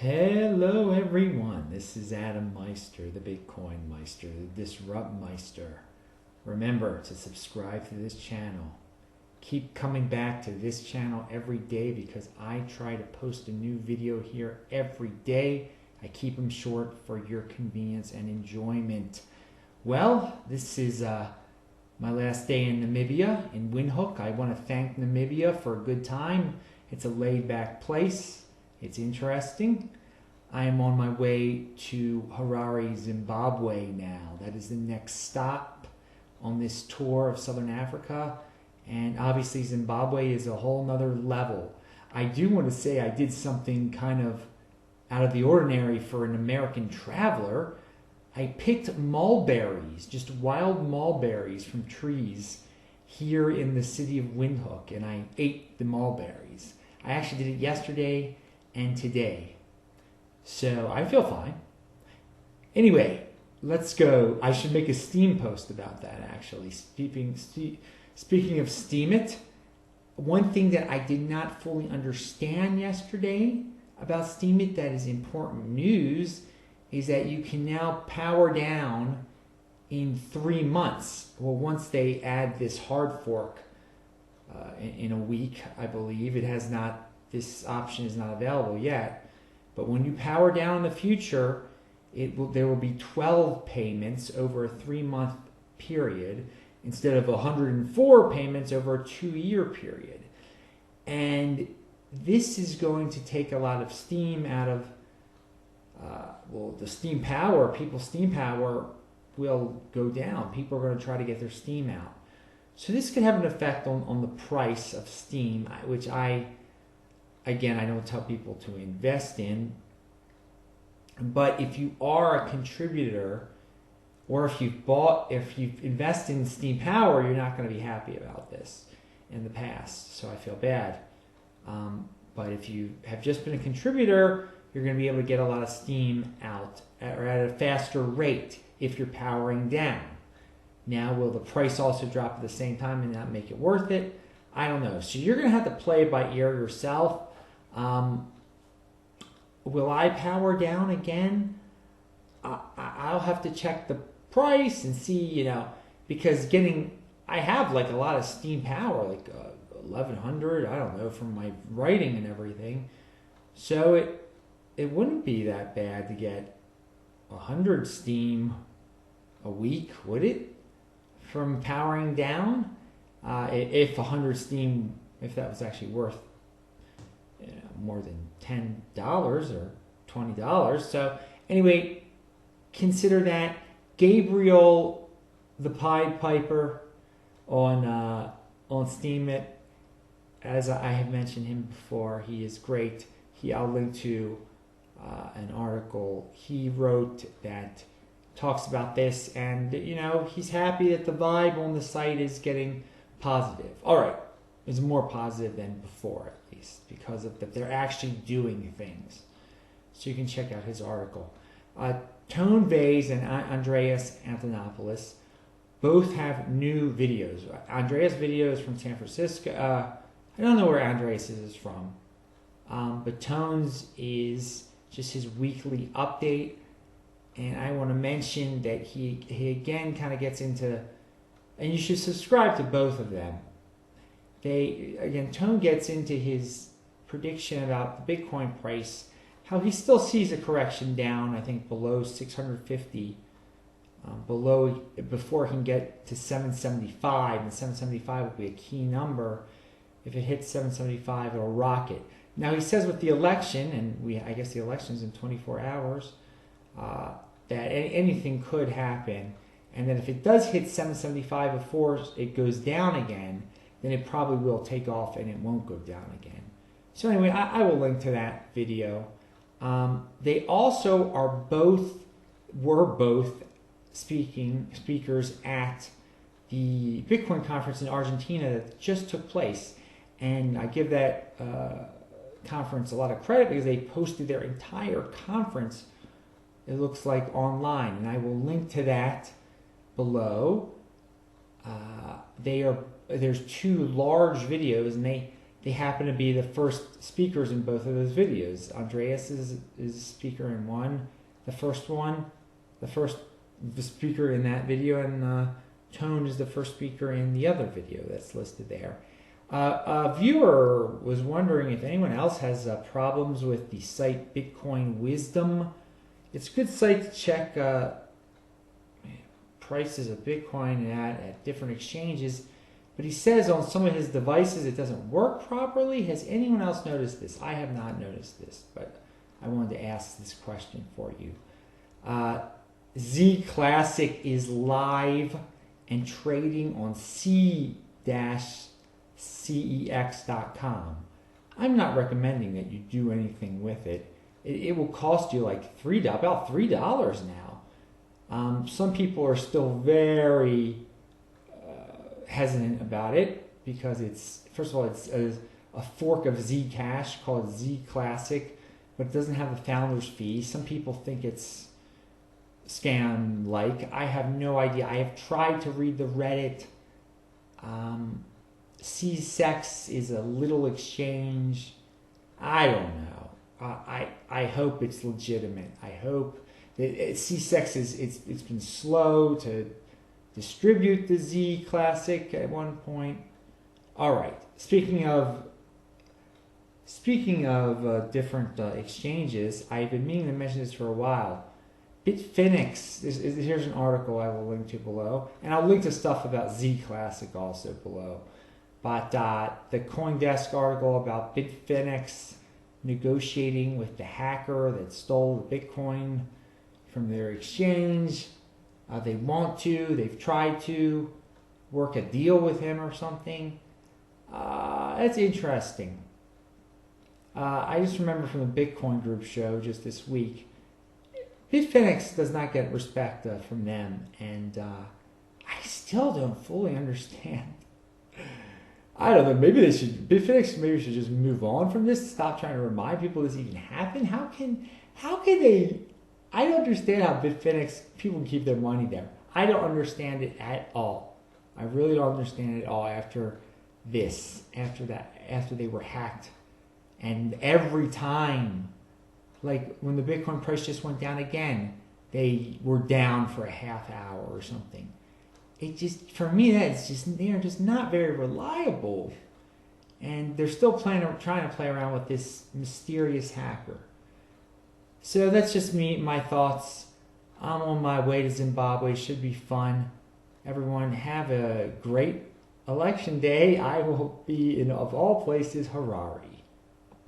Hello everyone, this is Adam Meister, the BitcoinMeister, the Disrupt Meister. Remember to subscribe to this channel. Keep coming back to this channel every day because I try to post a new video here every day. I keep them short for your convenience and enjoyment. Well, this is my last day in Namibia, in Windhoek. I want to thank Namibia for a good time. It's a laid-back place. It's interesting. I am on my way to Harare, Zimbabwe now. That is the next stop on this tour of Southern Africa. And obviously Zimbabwe is a whole nother level. I do want to say I did something kind of out of the ordinary for an American traveler. I picked mulberries, just wild mulberries from trees here in the city of Windhoek, and I ate the mulberries. I actually did it yesterday and today. So I feel fine. Anyway, let's go. I should make a Steem post about that actually. Speaking of Steem it, one thing that I did not fully understand yesterday about Steem it that is important news is that you can now power down in 3 months. Well, once they add this hard fork in a week, I believe. It has not. This option is not available yet, but when you power down in the future, there will be 12 payments over a 3-month period instead of 104 payments over a 2-year period. And this is going to take a lot of steam out of, the steam power, people's steam power will go down. People are going to try to get their steam out. So this can have an effect on the price of steam, which Again, I don't tell people to invest in, but if you are a contributor or if you've invested in Steem Power, you're not going to be happy about this in the past, so I feel bad. But if you have just been a contributor, you're going to be able to get a lot of steam out or at a faster rate if you're powering down. Now, will the price also drop at the same time and not make it worth it? I don't know. So you're going to have to play it by ear yourself. Will I power down again? I'll have to check the price and see, because I have like a lot of Steem Power, like 1100, I don't know, from my writing and everything. So it wouldn't be that bad to get 100 Steem a week, would it? From powering down? If 100 Steem, if that was actually worth more than $10 or $20. So anyway, consider that. Gabriel, the Pied Piper on Steem it, as I have mentioned him before, he is great. I'll link to an article he wrote that talks about this, and he's happy that the vibe on the site is getting positive. All right, it's more positive than before, at least, because of that they're actually doing things. So you can check out his article. Vays and Andreas Antonopoulos both have new videos. Andreas' video is from San Francisco. I don't know where Andreas is from, but Tone's is just his weekly update. And I want to mention that he again kind of gets into, and you should subscribe to both of them. Tone gets into his prediction about the Bitcoin price, how he still sees a correction down, I think, below 650, before he can get to 775, and 775 would be a key number. If it hits 775, it'll rocket. Now he says with the election, and I guess the election is in 24 hours, that anything could happen, and then if it does hit 775 before it goes down again, then it probably will take off and it won't go down again. So anyway, I will link to that video. They also were both speakers at the Bitcoin conference in Argentina that just took place, and I give that conference a lot of credit because they posted their entire conference, it looks like, online, and I will link to that below. There's two large videos, and they happen to be the first speakers in both of those videos. Andreas is speaker in one, the first speaker in that video, and Tone is the first speaker in the other video that's listed there. A viewer was wondering if anyone else has problems with the site Bitcoin Wisdom. It's a good site to check prices of Bitcoin at different exchanges, but he says on some of his devices it doesn't work properly. Has anyone else noticed this? I have not noticed this, but I wanted to ask this question for you. Zclassic is live and trading on c-cex.com. I'm not recommending that you do anything with it. It will cost you like about $3 now. Some people are still very hesitant about it because it's, first of all, it's a fork of Zcash called Zclassic, but it doesn't have the founder's fee. Some people think it's scam-like. I have no idea. I have tried to read the Reddit. c-cex is a little exchange. I don't know. I hope it's legitimate. I hope that c-cex it's been slow to distribute the Zclassic at one point. All right. Speaking of different exchanges, I've been meaning to mention this for a while. Bitfinex, here's an article I will link to below, and I'll link to stuff about Zclassic also below. But the CoinDesk article about Bitfinex negotiating with the hacker that stole the Bitcoin from their exchange. They've tried to work a deal with him or something. That's interesting. I just remember from the Bitcoin group show just this week, Bitfinex does not get respect from them, and I still don't fully understand. I don't know, Bitfinex should just move on from this, stop trying to remind people this even happened. How can they, I don't understand how Bitfinex, people can keep their money there. I don't understand it at all. I really don't understand it at all after they were hacked. And every time, like when the Bitcoin price just went down again, they were down for a half hour or something. It just, for me, they're just not very reliable. And they're still trying to play around with this mysterious hacker. So that's just my thoughts. I'm on my way to Zimbabwe. Should be fun. Everyone have a great election day. I will be in, of all places, Harare.